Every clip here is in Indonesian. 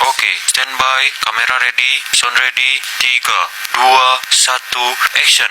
Oke, standby, kamera ready, sound ready, 3, 2, 1, action.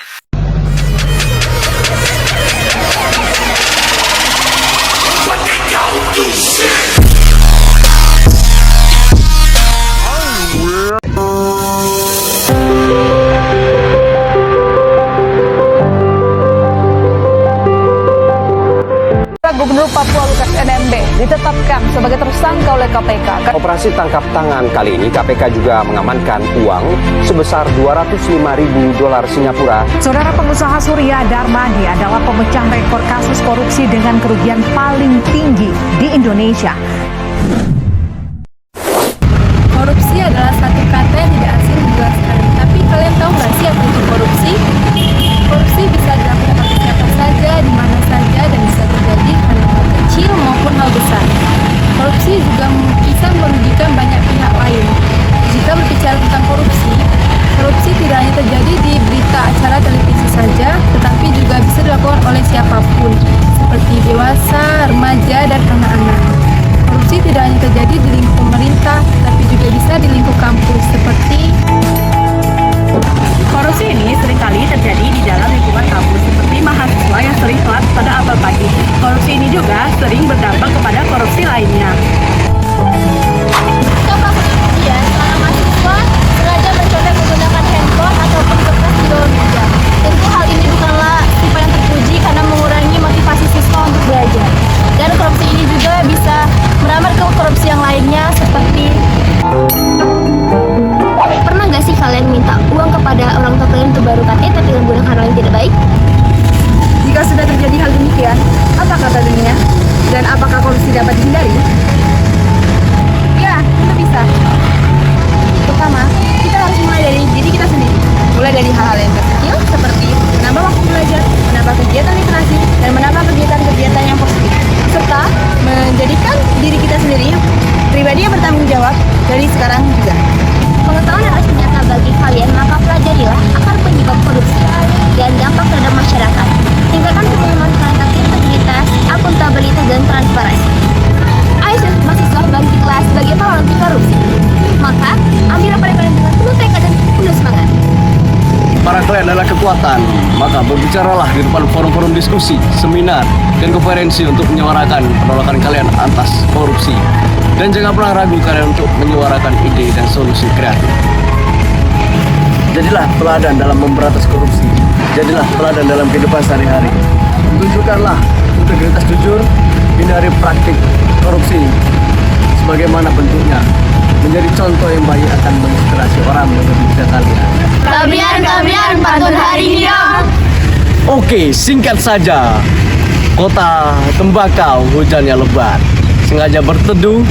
Gubernur Papua Lukas NMB ditetapkan sebagai tersangka oleh KPK. Operasi tangkap tangan kali ini KPK juga mengamankan uang sebesar 205.000 dolar Singapura. Saudara pengusaha Surya Darmadi adalah pemecah rekor kasus korupsi dengan kerugian paling tinggi di Indonesia. Korupsi adalah satu kata yang tidak asing dijelaskan. Tapi kalian tahu nggak sih apa itu korupsi? Korupsi bisa dilakukan oleh siapa saja, di mana saja, dan bisa terjadi karena hal kecil maupun hal besar. Korupsi juga bisa merugikan banyak pihak lain. Jika berbicara tentang korupsi, korupsi tidak hanya terjadi di berita acara televisi saja, tetapi juga bisa dilakukan oleh siapapun, seperti dewasa, remaja, dan anak-anak. Korupsi tidak hanya terjadi di lingkup pemerintah, tapi juga bisa di lingkup kampus, seperti Korupsi ini seringkali terjadi di dalam lingkungan kampus, seperti mahasiswa yang sering telat pada apel pagi. Korupsi ini juga sering berdampak kepada korupsi lainnya. contoh kemudian para mahasiswa sengaja mencoba menggunakan handphone ataupun kertas di bawah meja. Tentu hal ini bukanlah sifat yang terpuji karena mengurangi motivasi siswa untuk belajar. Dan korupsi ini juga bisa merambat ke korupsi yang lainnya, seperti pernah nggak sih kalian minta uang kepada orang tua kalian untuk baru KTP tapi menggunakan hal yang tidak baik? Jika sudah terjadi hal demikian, apa kata dunia? Dan apakah korupsi dapat dihindari? Ya, itu bisa. Pertama, kita harus mulai dari diri kita sendiri. Mulai dari hal-hal yang kecil seperti menambah waktu belajar, menambah kegiatan literasi, dan menambah kegiatan-kegiatan yang positif. Serta menjadikan diri kita sendiri pribadi yang bertanggung jawab dari sekarang juga. Pengetahuan harus nyata bagi kalian, maka pelajarilah akar penyebab korupsi dan dampak terhadap masyarakat. Tingkatkan pengalaman kalian integritas, akuntabilitas, dan transparansi. Ayo mahasiswa bangkitlah sebagai pahlawan anti korupsi. Maka ambillah pada kalian dengan penuh tekad dan penuh semangat. Para kalian adalah kekuatan, maka berbicaralah di depan forum-forum diskusi, seminar, dan konferensi untuk menyuarakan penolakan kalian atas korupsi. Dan jangan pernah ragu kalian untuk menyuarakan ide dan solusi kreatif. Jadilah teladan dalam memberantas korupsi. Jadilah teladan dalam kehidupan sehari-hari. Tunjukkanlah integritas jujur, hindari praktik korupsi sebagaimana bentuknya. Menjadi contoh yang baik akan menginspirasi orang menjadi kalian. Kelebihan patut hari ini dong. Oke, singkat saja. Kota tembakau hujannya lebat. Sengaja berteduh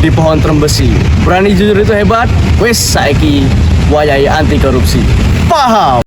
di pohon trembesi. Berani jujur itu hebat. Wes saiki wayahe anti korupsi. Paham?